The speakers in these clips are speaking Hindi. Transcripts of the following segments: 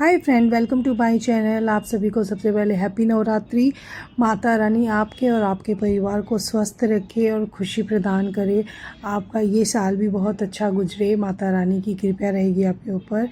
Hi friend, welcome to my channel. आप सभी को सबसे पहले हैप्पी नवरात्रि। माता रानी आपके और आपके परिवार को स्वस्थ रखे और खुशी प्रदान करे। आपका ये साल भी बहुत अच्छा गुजरे। माता रानी की कृपा रहेगी आपके ऊपर।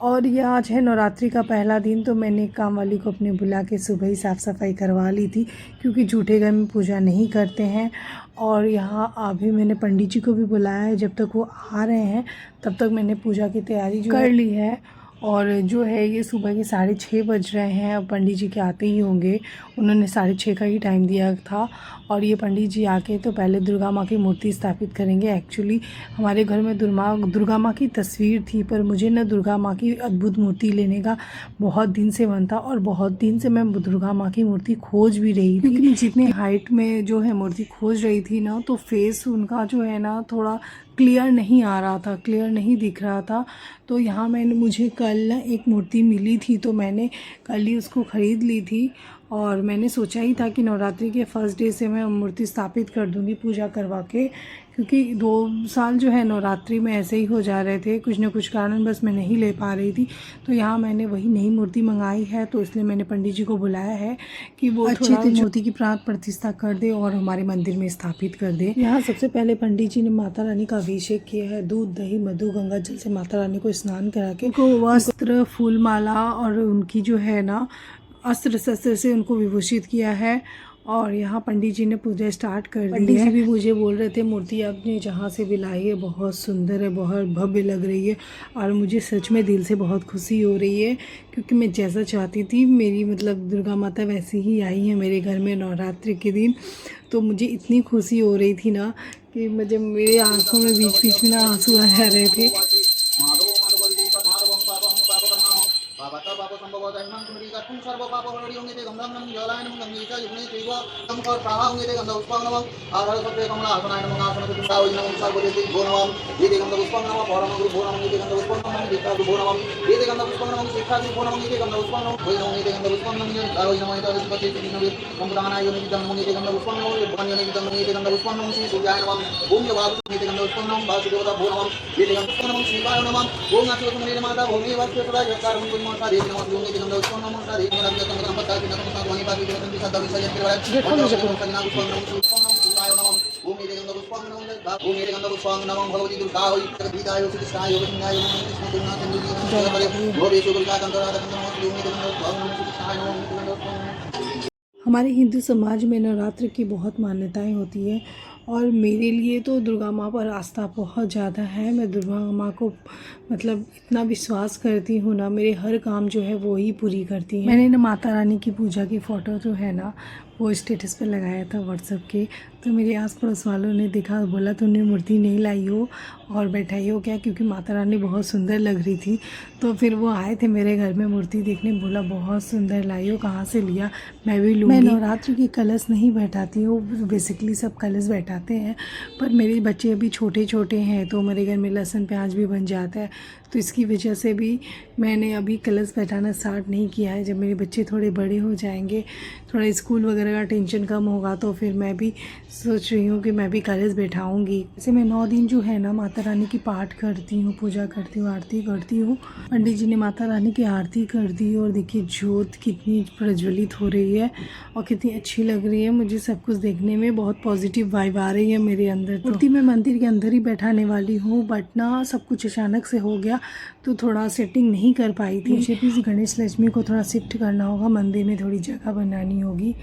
और ये आज है नवरात्रि का पहला दिन, तो मैंने काम वाली को अपने बुला के सुबह ही साफ़ सफाई करवा ली थी, क्योंकि जूठे घर में पूजा नहीं करते हैं। और यहाँ अभी मैंने पंडित जी को भी बुलाया है। जब तक वो आ रहे हैं तब तक मैंने पूजा की तैयारी जो कर ली है। और जो है ये सुबह के 6:30 बज रहे हैं। अब पंडित जी के आते ही होंगे। उन्होंने 6:30 का ही टाइम दिया था। और ये पंडित जी आके तो पहले दुर्गा माँ की मूर्ति स्थापित करेंगे। एक्चुअली हमारे घर में दुर्गा माँ की तस्वीर थी, पर मुझे ना दुर्गा माँ की अद्भुत मूर्ति लेने का बहुत दिन से मन था। और बहुत दिन से मैं दुर्गा माँ की मूर्ति खोज भी रही थी, क्योंकि जितने हाइट में जो है मूर्ति खोज रही थी ना, तो फेस उनका जो है ना थोड़ा क्लियर नहीं आ रहा था, क्लियर नहीं दिख रहा था। तो यहाँ मुझे कल एक मूर्ति मिली थी, तो मैंने कल ही उसको ख़रीद ली थी। और मैंने सोचा ही था कि नवरात्रि के फर्स्ट डे से मैं मूर्ति स्थापित कर दूँगी पूजा करवा के, क्योंकि 2 साल जो है नवरात्रि में ऐसे ही हो जा रहे थे, कुछ न कुछ कारण बस मैं नहीं ले पा रही थी। तो यहाँ मैंने वही नई मूर्ति मंगाई है, तो इसलिए मैंने पंडित जी को बुलाया है कि वो अच्छी मूर्ति की प्राण प्रतिष्ठा कर दे और हमारे मंदिर में स्थापित कर दे। यहाँ सबसे पहले पंडित जी ने माता रानी का अभिषेक किया है। दूध, दही, मधु, गंगा जल से माता रानी को स्नान करा के उनको वस्त्र, फूल माला और उनकी जो है ना अस्त्र शस्त्र से उनको विभूषित किया है। और यहाँ पंडित जी ने पूजा स्टार्ट कर दी है। पंडित जी भी मुझे बोल रहे थे मूर्ति आपने जहाँ से भी लाई है बहुत सुंदर है, बहुत भव्य लग रही है। और मुझे सच में दिल से बहुत खुशी हो रही है, क्योंकि मैं जैसा चाहती थी मेरी दुर्गा माता वैसी ही आई है मेरे घर में नवरात्रि के दिन। तो मुझे इतनी खुशी हो रही थी ना कि मुझे मेरे आँखों में बीच बीच में ना आंसू आ जा रहे थे। हमारे हिंदू समाज में नवरात्र की बहुत मान्यताएं होती है, और मेरे लिए तो दुर्गा माँ पर आस्था बहुत ज़्यादा है। मैं दुर्गा माँ को इतना विश्वास करती हूँ ना, मेरे हर काम जो है वो ही पूरी करती है। मैंने ना माता रानी की पूजा की फ़ोटो जो है ना वो स्टेटस पे लगाया था व्हाट्सएप के। तो मेरे आस पड़ोस वालों ने देखा, बोला तुमने मूर्ति नहीं लाई हो और बैठाई हो क्या, क्योंकि माता रानी बहुत सुंदर लग रही थी। तो फिर वो आए थे मेरे घर में मूर्ति देखने, बोला बहुत सुंदर लाई हो, कहाँ से लिया, मैं भी लूँगी। मैं नवरात्रि की कलश नहीं बैठाती हूँ, बेसिकली सब कलश बैठाते हैं, पर मेरे बच्चे अभी छोटे छोटे हैं तो मेरे घर में लहसुन प्याज भी बन जाता है। तो इसकी वजह से भी मैंने अभी कलश बैठाना स्टार्ट नहीं किया है। जब मेरे बच्चे थोड़े बड़े हो जाएंगे, थोड़ा स्कूल वगैरह का टेंशन कम होगा, तो फिर मैं भी सोच रही हूँ कि मैं भी कलश बैठाऊँगी। जैसे मैं 9 दिन जो है ना माता रानी की पाठ करती हूँ, पूजा करती हूँ, आरती करती हूँ। पंडित जी ने माता रानी की आरती कर दी, और देखिए ज्योत कितनी प्रज्वलित हो रही है और कितनी अच्छी लग रही है। मुझे सब कुछ देखने में बहुत पॉजिटिव वाइब आ रही है मेरे अंदर। मूर्ति मैं मंदिर के अंदर ही बैठाने वाली हूँ, बट ना सब कुछ अचानक से हो गया, तो थोड़ा सेटिंग नहीं कर पाई थी। मुझे भी गणेश लक्ष्मी को थोड़ा शिफ्ट करना होगा, मंदिर में थोड़ी जगह बनानी होगी,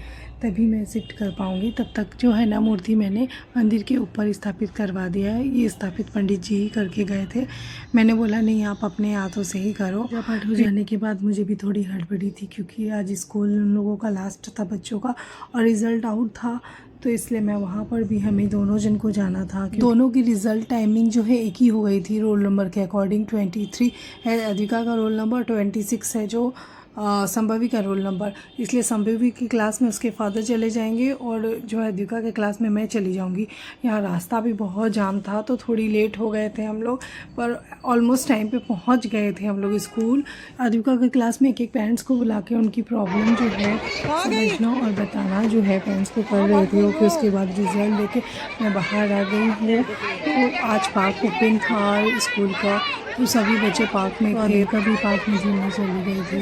तभी मैं शिफ्ट कर पाऊँगी। तब तक जो है ना मूर्ति मैंने मंदिर के ऊपर स्थापित करवा दिया है। ये स्थापित पंडित जी ही करके गए थे। मैंने बोला नहीं, आप अपने हाथों से ही करो। पूजा पाठ हो जाने के बाद मुझे भी थोड़ी हड़बड़ी थी, क्योंकि आज स्कूल उन लोगों का लास्ट था बच्चों का, और रिज़ल्ट आउट था, तो इसलिए मैं वहाँ पर भी हमें दोनों जन को जाना था। दोनों की रिज़ल्ट टाइमिंग जो है एक ही हो गई थी रोल नंबर के अकॉर्डिंग। 23 है अधिका का रोल नंबर, 26 है जो संभवी का रोल नंबर। इसलिए संभवी की क्लास में उसके फादर चले जाएंगे, और जो है अधिका के क्लास में मैं चली जाऊंगी। यहाँ रास्ता भी बहुत जाम था, तो थोड़ी लेट हो गए थे हम लोग, पर ऑलमोस्ट टाइम पे पहुँच गए थे हम लोग स्कूल। अधिका के क्लास में एक एक पेरेंट्स को बुला के उनकी प्रॉब्लम जो है समझना और बताना जो है पेरेंट्स को कर रहे थे। फिर उसके बाद रिज़ल्ट लेके मैं बाहर आ गई हूँ। तो आज पार्क ओपन था स्कूल का, तो सभी बच्चे पार्क में थे, कभी पार्क में झूलने चली गई थी।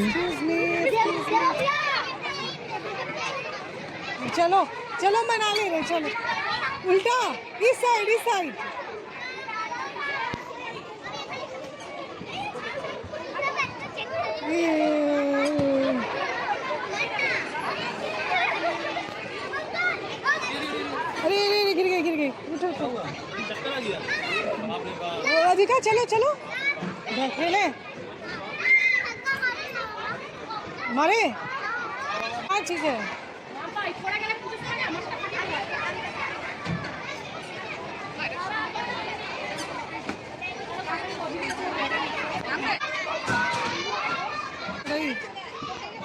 चलो चलो मना ले रहे, चलो उल्टा इस साइड। अरे गिर गई उठो। अधिका चलो खेले मारे क्या चीज है।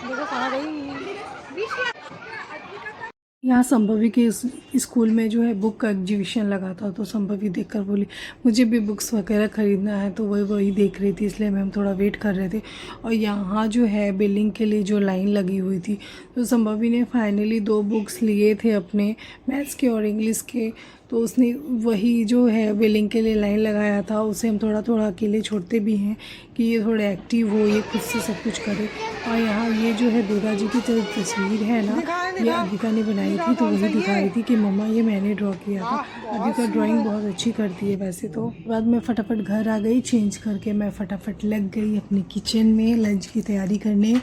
देखो कहाँ गई। यहाँ संभवी के स्कूल में जो है बुक का एग्जीबिशन लगा था, तो संभवी देखकर बोली मुझे भी बुक्स वगैरह ख़रीदना है, तो वही देख रही थी, इसलिए हम थोड़ा वेट कर रहे थे। और यहाँ जो है बिलिंग के लिए जो लाइन लगी हुई थी, तो संभवी ने फाइनली 2 बुक्स लिए थे अपने, मैथ्स के और इंग्लिश के, तो उसने वही जो है बिलिंग के लिए लाइन लगाया था। उसे हम थोड़ा अकेले छोड़ते भी हैं कि ये थोड़े एक्टिव हो, ये खुद से सब कुछ करे। और यहाँ ये जो है दुर्गा जी की तस्वीर है ना, ये अधिका ने बनाई थी, तो वही दिखा रही थी कि मम्मा ये मैंने ड्रॉ किया था। अधिका ड्राइंग बहुत अच्छी करती है वैसे तो। बाद में फटाफट घर आ गई, चेंज करके मैं फटाफट लग गई अपने किचन में लंच की तैयारी करने।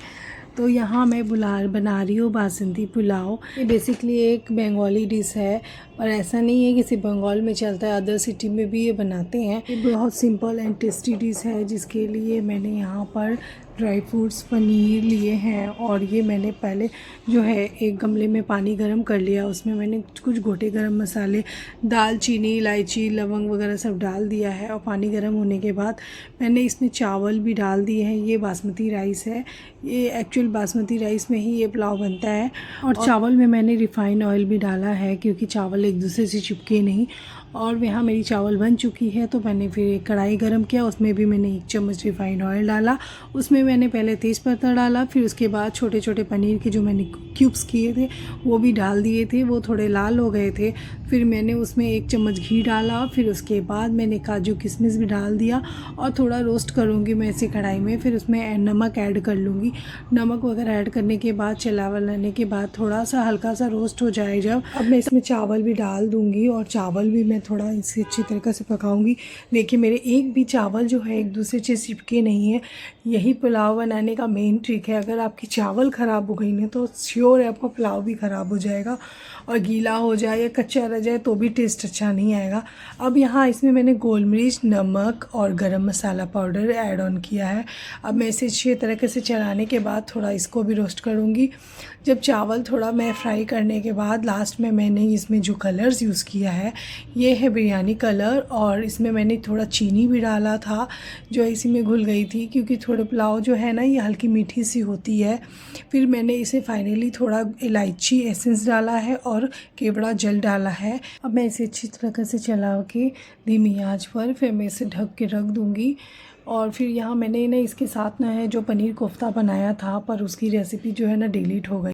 तो यहाँ मैं बना रही हूँ बासंती पुलाव। ये बेसिकली एक बंगाली डिश है, और ऐसा नहीं है कि सिर्फ बंगाल में चलता है, अदर सिटी में भी ये बनाते हैं। ये बहुत सिंपल एंड टेस्टी डिश है, जिसके लिए मैंने यहाँ पर ड्राई फ्रूट्स, पनीर लिए हैं। और ये मैंने पहले जो है एक गमले में पानी गर्म कर लिया, उसमें मैंने कुछ गोटे गरम मसाले, दालचीनी, इलायची, लवंग वगैरह सब डाल दिया है। और पानी गर्म होने के बाद मैंने इसमें चावल भी डाल दिए हैं। ये बासमती राइस है, ये एक्चुअल बासमती राइस में ही ये पुलाव बनता है। और चावल में मैंने रिफ़ाइंड ऑयल भी डाला है, क्योंकि चावल एक दूसरे से चिपके नहीं। और यहाँ मेरी चावल बन चुकी है, तो मैंने फिर एक कढ़ाई गरम किया, उसमें भी मैंने 1 चम्मच रिफ़ाइंड ऑयल डाला। उसमें मैंने पहले तेज़पत्ता डाला, फिर उसके बाद छोटे छोटे पनीर के जो मैंने क्यूब्स किए थे वो भी डाल दिए थे। वो थोड़े लाल हो गए थे, फिर मैंने उसमें 1 चम्मच घी डाला। फिर उसके बाद मैंने काजू किशमिश भी डाल दिया, और थोड़ा रोस्ट करूँगी मैं इसी कढ़ाई में। फिर उसमें नमक ऐड कर लूँगी। नमक वगैरह ऐड करने के बाद चलाने के बाद थोड़ा सा हल्का सा रोस्ट हो जाए जब, अब मैं इसमें चावल भी डाल दूँगी। और चावल भी मैं थोड़ा इसे अच्छी तरीक़े से पकाऊंगी। देखिए मेरे एक भी चावल जो है एक दूसरे से चिपके नहीं है। यही पुलाव बनाने का मेन ट्रिक है। अगर आपकी चावल ख़राब हो गई ना, तो श्योर है आपका पुलाव भी ख़राब हो जाएगा, और गीला हो जाए या कच्चा रह जाए तो भी टेस्ट अच्छा नहीं आएगा। अब यहाँ इसमें मैंने गोल मिर्च, नमक और गरम मसाला पाउडर ऐड ऑन किया है। अब मैं इसे अच्छी तरीके से चलाने के बाद थोड़ा इसको भी रोस्ट करूँगी। जब चावल थोड़ा मैं फ्राई करने के बाद लास्ट में मैंने इसमें जो कलर्स यूज़ किया है, ये है बिरयानी कलर। और इसमें मैंने थोड़ा चीनी भी डाला था, जो इसी में घुल गई थी, क्योंकि थोड़े पुलाव जो है ना ये हल्की मीठी सी होती है। फिर मैंने इसे फाइनली थोड़ा इलायची एसेंस डाला है और केवड़ा जल डाला है। अब मैं इसे अच्छी तरह से चला के धीमी आंच पर फिर मैं इसे ढक के रख दूँगी। और फिर यहाँ मैंने ना इसके साथ ना है जो पनीर कोफ्ता बनाया था, पर उसकी रेसिपी जो है ना डिलीट हो गई।